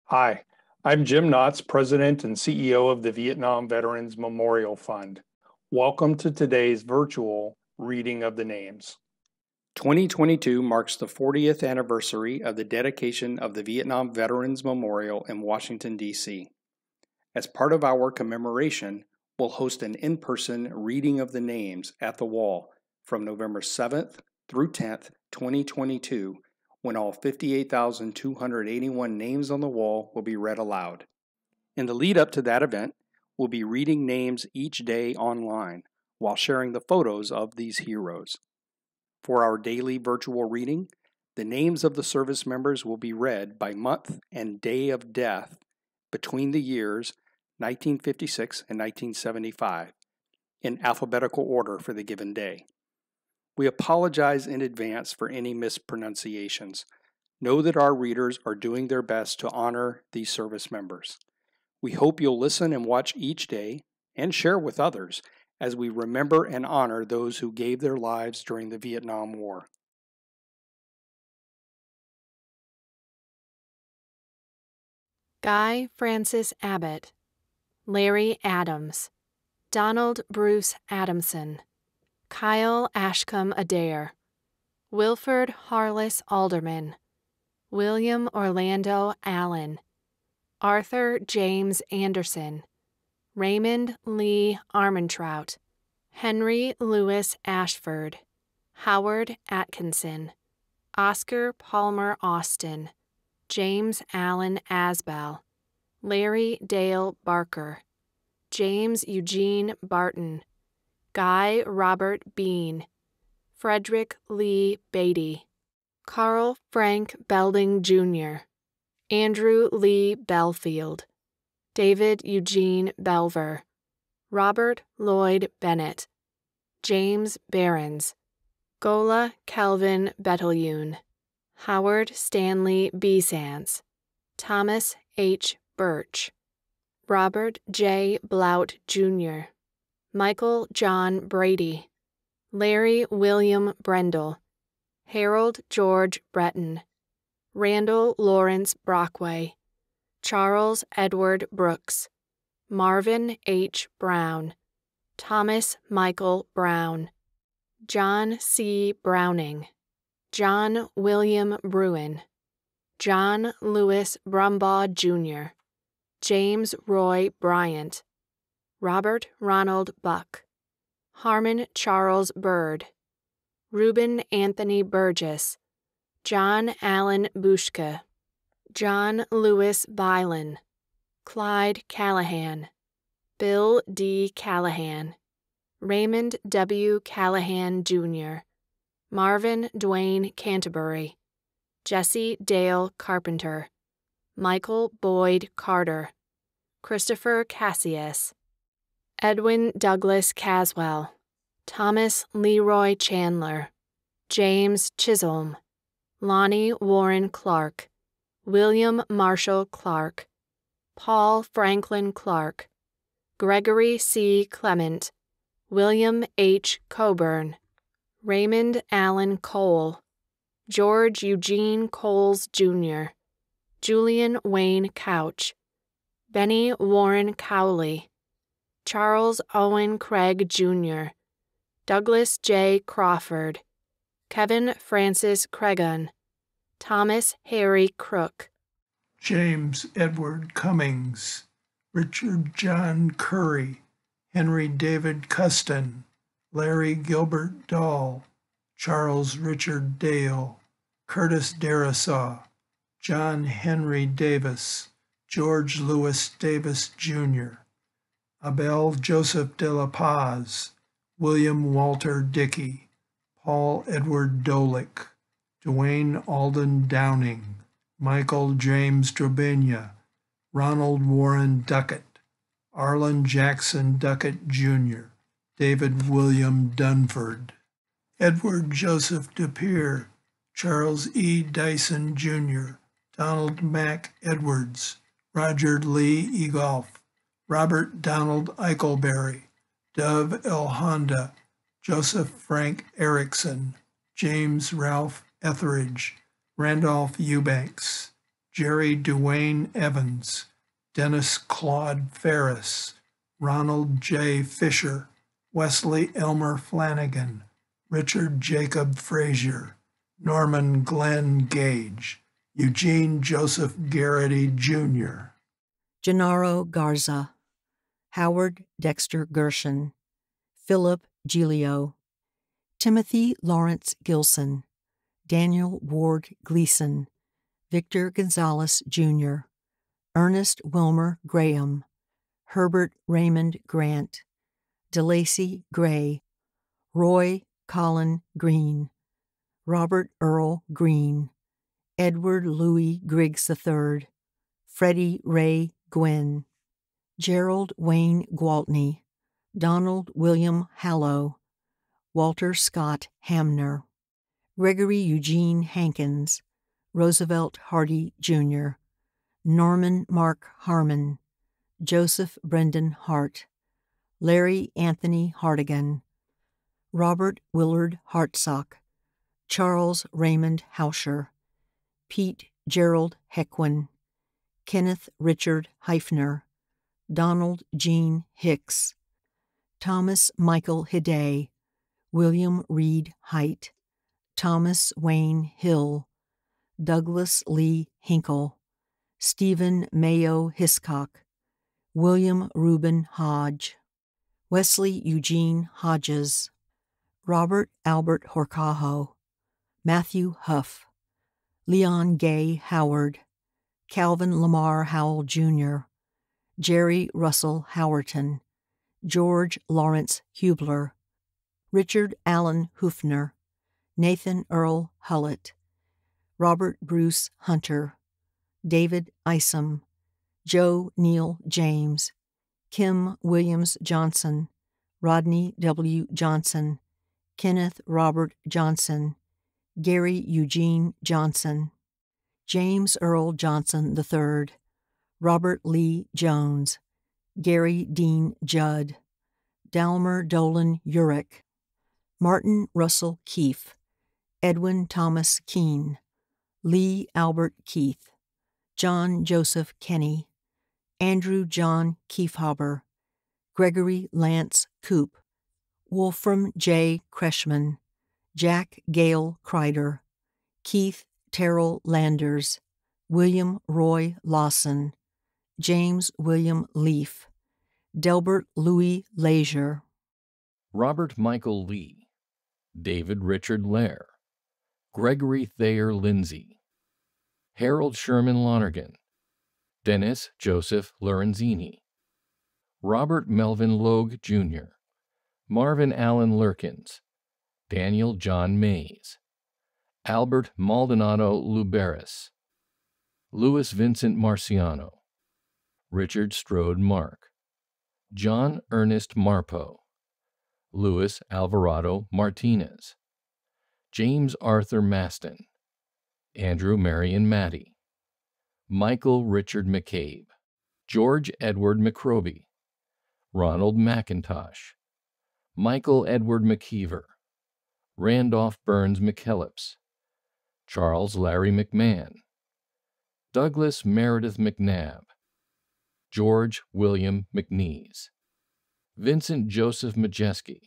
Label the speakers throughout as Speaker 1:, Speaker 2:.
Speaker 1: Hi, I'm Jim Knotts, President and CEO of the Vietnam Veterans Memorial Fund. Welcome to today's virtual reading of the names. 2022 marks the 40th anniversary of the dedication of the Vietnam Veterans Memorial in Washington, D.C. As part of our commemoration, we'll host an in-person reading of the names at the wall from November 7th through 10th, 2022, when all 58,281 names on the wall will be read aloud. In the lead up to that event, we'll be reading names each day online while sharing the photos of these heroes. For our daily virtual reading, the names of the service members will be read by month and day of death between the years 1956 and 1975 in alphabetical order for the given day. We apologize in advance for any mispronunciations. Know that our readers are doing their best to honor these service members. We hope you'll listen and watch each day and share with others as we remember and honor those who gave their lives during the Vietnam War.
Speaker 2: Guy Francis Abbott, Larry Adams, Donald Bruce Adamson, Kyle Ashcombe Adair, Wilford Harless Alderman, William Orlando Allen, Arthur James Anderson, Raymond Lee Armentrout, Henry Louis Ashford, Howard Atkinson, Oscar Palmer Austin, James Allen Asbell, Larry Dale Barker, James Eugene Barton, Guy Robert Bean, Frederick Lee Beatty, Carl Frank Belding Jr., Andrew Lee Belfield, David Eugene Belver, Robert Lloyd Bennett, James Behrens, Gola Kelvin Betelyoun, Howard Stanley Besance, Thomas H. Birch, Robert J. Blout, Jr., Michael John Brady, Larry William Brendel, Harold George Breton, Randall Lawrence Brockway, Charles Edward Brooks, Marvin H. Brown, Thomas Michael Brown, John C. Browning, John William Bruin, John Lewis Brumbaugh, Jr., James Roy Bryant, Robert Ronald Buck, Harmon Charles Bird, Reuben Anthony Burgess, John Allen Bushka, John Lewis Bylan, Clyde Callahan, Bill D. Callahan, Raymond W. Callahan, Jr., Marvin Dwayne Canterbury, Jesse Dale Carpenter, Michael Boyd Carter, Christopher Cassius, Edwin Douglas Caswell, Thomas Leroy Chandler, James Chisholm, Lonnie Warren Clark, William Marshall Clark, Paul Franklin Clark, Gregory C. Clement, William H. Coburn, Raymond Allen Cole, George Eugene Coles, Jr., Julian Wayne Couch, Benny Warren Cowley, Charles Owen Craig, Jr., Douglas J. Crawford, Kevin Francis Cregan, Thomas Harry Crook,
Speaker 3: James Edward Cummings, Richard John Curry, Henry David Custon, Larry Gilbert Dahl, Charles Richard Dale, Curtis Darasaw, John Henry Davis, George Louis Davis Jr., Abel Joseph de la Paz, William Walter Dickey, Paul Edward Dolick, Dwayne Alden Downing, Michael James Drobenia, Ronald Warren Duckett, Arlen Jackson Duckett Jr., David William Dunford, Edward Joseph DePere, Charles E. Dyson Jr., Donald Mack Edwards, Roger Lee Egolf, Robert Donald Eichelberry, Dove L. Honda, Joseph Frank Erickson, James Ralph Etheridge, Randolph Eubanks, Jerry Duane Evans, Dennis Claude Ferris, Ronald J. Fisher, Wesley Elmer Flanagan, Richard Jacob Frazier, Norman Glenn Gage, Eugene Joseph Garrity Jr.,
Speaker 4: Gennaro Garza, Howard Dexter Gershon, Philip Giglio, Timothy Lawrence Gilson, Daniel Ward Gleason, Victor Gonzalez Jr., Ernest Wilmer Graham, Herbert Raymond Grant, DeLacy Gray, Roy Colin Green, Robert Earl Green, Edward Louis Griggs III, Freddie Ray Gwynn, Gerald Wayne Gwaltney, Donald William Hallow, Walter Scott Hamner, Gregory Eugene Hankins, Roosevelt Hardy Jr., Norman Mark Harmon, Joseph Brendan Hart, Larry Anthony Hartigan, Robert Willard Hartsock, Charles Raymond Hauscher, Pete Gerald Hequin, Kenneth Richard Heifner, Donald Gene Hicks, Thomas Michael Hiday, William Reed Height, Thomas Wayne Hill, Douglas Lee Hinkle, Stephen Mayo Hiscock, William Reuben Hodge, Wesley Eugene Hodges, Robert Albert Horcajo, Matthew Huff, Leon Gay Howard, Calvin Lamar Howell Jr., Jerry Russell Howerton, George Lawrence Hubler, Richard Allen Hufner, Nathan Earl Hullett, Robert Bruce Hunter, David Isom, Joe Neal James, Kim Williams Johnson, Rodney W. Johnson, Kenneth Robert Johnson, Gary Eugene Johnson, James Earl Johnson III, Robert Lee Jones, Gary Dean Judd, Dalmer Dolan Urich, Martin Russell Keefe, Edwin Thomas Keene, Lee Albert Keith, John Joseph Kenny, Andrew John Kiefhaber, Gregory Lance Coop, Wolfram J. Kreshman, Jack Gale Kreider, Keith Terrell Landers, William Roy Lawson, James William Leaf, Delbert Louis Leisure,
Speaker 5: Robert Michael Lee, David Richard Lair, Gregory Thayer Lindsay, Harold Sherman Lonergan, Dennis Joseph Lorenzini, Robert Melvin Logue Jr., Marvin Allen Lurkins, Daniel John Mays, Albert Maldonado Luberis, Louis Vincent Marciano, Richard Strode Mark, John Ernest Marpo, Louis Alvarado Martinez, James Arthur Maston, Andrew Marion Matty, Michael Richard McCabe, George Edward McRoby, Ronald McIntosh, Michael Edward McKeever, Randolph Burns McKellips, Charles Larry McMahon, Douglas Meredith McNabb, George William McNeese, Vincent Joseph Majeski,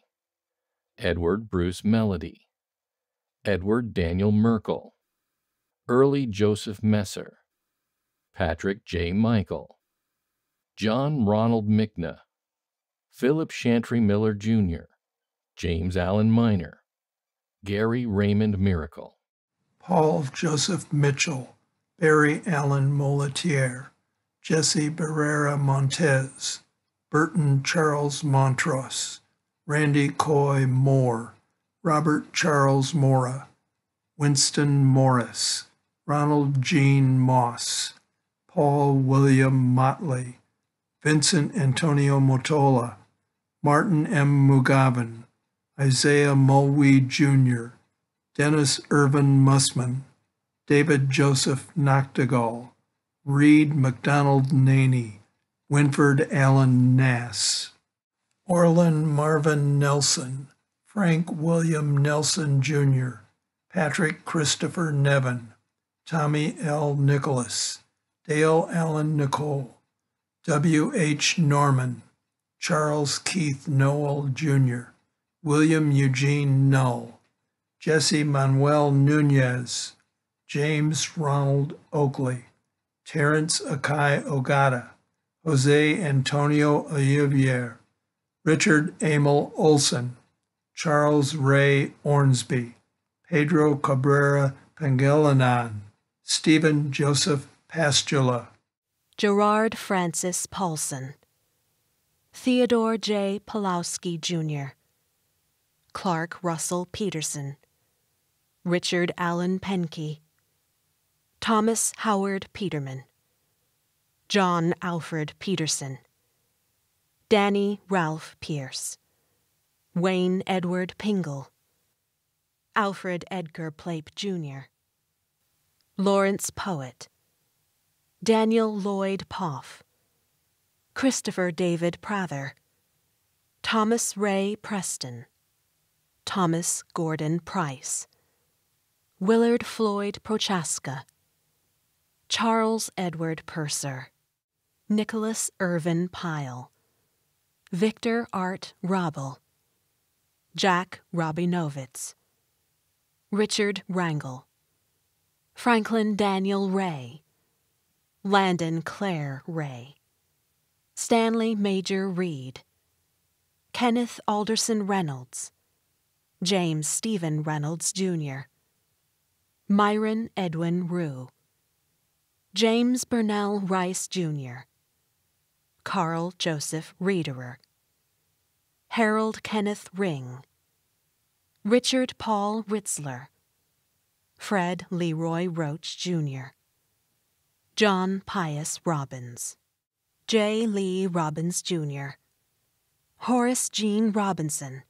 Speaker 5: Edward Bruce Melody, Edward Daniel Merkel, Early Joseph Messer, Patrick J. Michael, John Ronald Mickna, Philip Chantry Miller Jr., James Allen Minor, Gary Raymond Miracle,
Speaker 3: Paul Joseph Mitchell, Barry Allen Moletier, Jesse Barrera Montez, Burton Charles Montrose, Randy Coy Moore, Robert Charles Mora, Winston Morris, Ronald Jean Moss, Paul William Motley, Vincent Antonio Motola, Martin M. Mugavin, Isaiah Mulwee Jr., Dennis Irvin Mussman, David Joseph Noctegal, Reed McDonald Naney, Winford Allen Nass, Orlin Marvin Nelson, Frank William Nelson Jr., Patrick Christopher Nevin, Tommy L. Nicholas, Dale Allen Nicole, W. H. Norman, Charles Keith Noel Jr., William Eugene Null, Jesse Manuel Nunez, James Ronald Oakley, Terrence Akai Ogata, Jose Antonio Olivier, Richard Emil Olson, Charles Ray Ornsby, Pedro Cabrera Pangilinan, Stephen Joseph Pastula,
Speaker 2: Gerard Francis Paulson, Theodore J. Pulowski, Jr., Clark Russell Peterson, Richard Allen Penke, Thomas Howard Peterman, John Alfred Peterson, Danny Ralph Pierce, Wayne Edward Pingle, Alfred Edgar Plape, Jr., Lawrence Poet, Daniel Lloyd Poff, Christopher David Prather, Thomas Ray Preston, Thomas Gordon Price, Willard Floyd Prochaska, Charles Edward Purser, Nicholas Irvin Pyle, Victor Art Robel, Jack Robinovitz, Richard Wrangle, Franklin Daniel Ray, Landon Clare Ray, Stanley Major Reed, Kenneth Alderson Reynolds, James Stephen Reynolds, Jr., Myron Edwin Rue, James Burnell Rice, Jr., Carl Joseph Riederer, Harold Kenneth Ring, Richard Paul Ritzler, Fred Leroy Roach, Jr., John Pius Robbins, J. Lee Robbins, Jr., Horace Jean Robinson,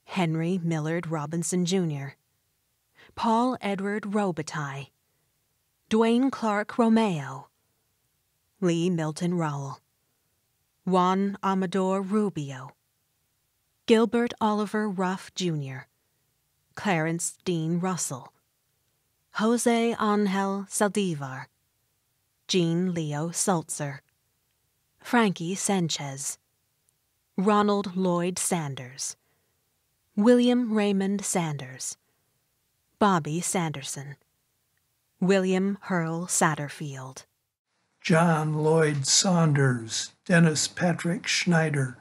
Speaker 2: Henry Millard Robinson, Jr., Paul Edward Robitaille, Dwayne Clark Romeo, Lee Milton Rowell, Juan Amador Rubio, Gilbert Oliver Ruff, Jr., Clarence Dean Russell, Jose Angel Saldivar, Jean Leo Sulzer, Frankie Sanchez, Ronald Lloyd Sanders, William Raymond Sanders, Bobby Sanderson, William Hurl Satterfield,
Speaker 3: John Lloyd Saunders, Dennis Patrick Schneider,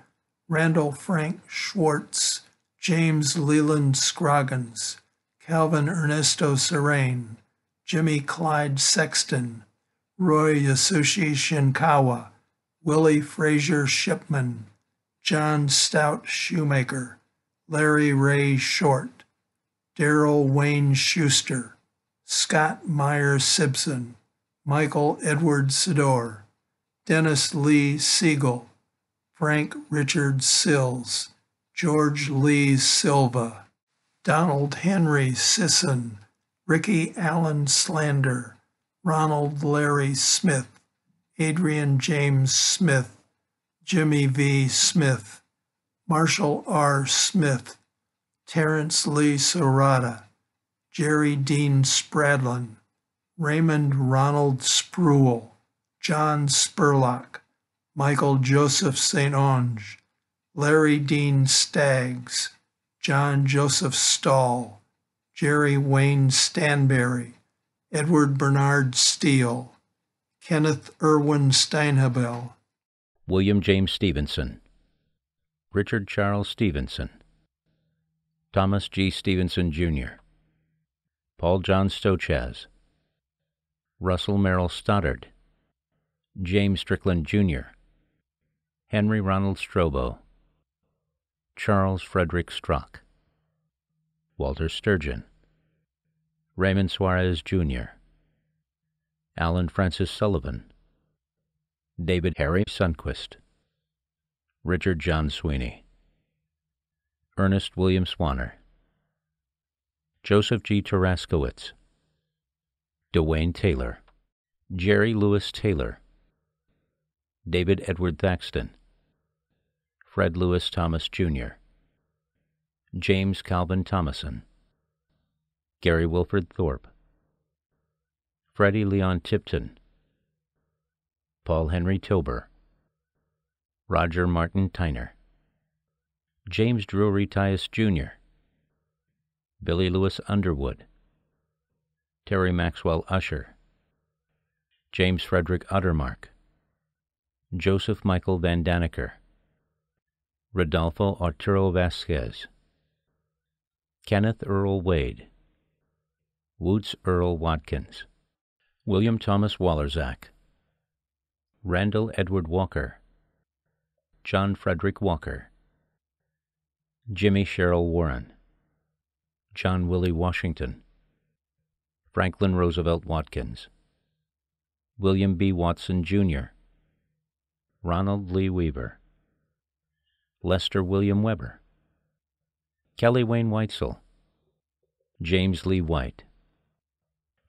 Speaker 3: Randall Frank Schwartz, James Leland Scroggins, Calvin Ernesto Serrain, Jimmy Clyde Sexton, Roy Yasushi Shinkawa, Willie Frazier Shipman, John Stout Shoemaker, Larry Ray Short, Darrell Wayne Schuster, Scott Meyer Simpson, Michael Edward Sidor, Dennis Lee Siegel, Frank Richard Sills, George Lee Silva, Donald Henry Sisson, Ricky Allen Slander, Ronald Larry Smith, Adrian James Smith, Jimmy V. Smith, Marshall R. Smith, Terrence Lee Serrata, Jerry Dean Spradlin, Raymond Ronald Spruill, John Spurlock, Michael Joseph St. Onge, Larry Dean Staggs, John Joseph Stahl, Jerry Wayne Stanberry, Edward Bernard Steele, Kenneth Irwin Steinhabel,
Speaker 6: William James Stevenson, Richard Charles Stevenson, Thomas G. Stevenson, Jr., Paul John Stochaz, Russell Merrill Stoddard, James Strickland, Jr., Henry Ronald Strobo, Charles Frederick Strock, Walter Sturgeon, Raymond Suarez, Jr., Alan Francis Sullivan, David Harry Sundquist, Richard John Sweeney, Ernest William Swanner, Joseph G. Taraskowitz, Dwayne Taylor, Jerry Lewis Taylor, David Edward Thaxton, Fred Lewis Thomas, Jr., James Calvin Thomason, Gary Wilford Thorpe, Freddie Leon Tipton, Paul Henry Tober, Roger Martin Tyner, James Drury Tyus Jr., Billy Lewis Underwood, Terry Maxwell Usher, James Frederick Uttermark, Joseph Michael Van Daniker, Rodolfo Arturo Vasquez, Kenneth Earl Wade, Woots Earl Watkins, William Thomas Wallerzak, Randall Edward Walker, John Frederick Walker, Jimmy Sherrill Warren, John Willie Washington, Franklin Roosevelt Watkins, William B. Watson, Jr., Ronald Lee Weaver, Lester William Weber, Kelly Wayne Weitzel, James Lee White,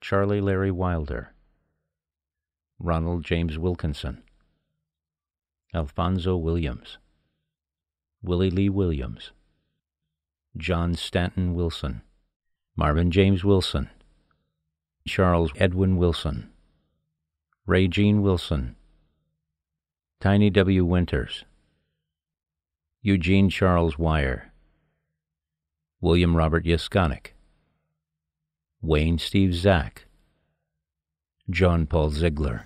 Speaker 6: Charlie Larry Wilder, Ronald James Wilkinson, Alfonso Williams, Willie Lee Williams, John Stanton Wilson, Marvin James Wilson, Charles Edwin Wilson, Ray Jean Wilson, Tiny W. Winters, Eugene Charles Wire, William Robert Yaskonik, Wayne Steve Zach, John Paul Ziegler.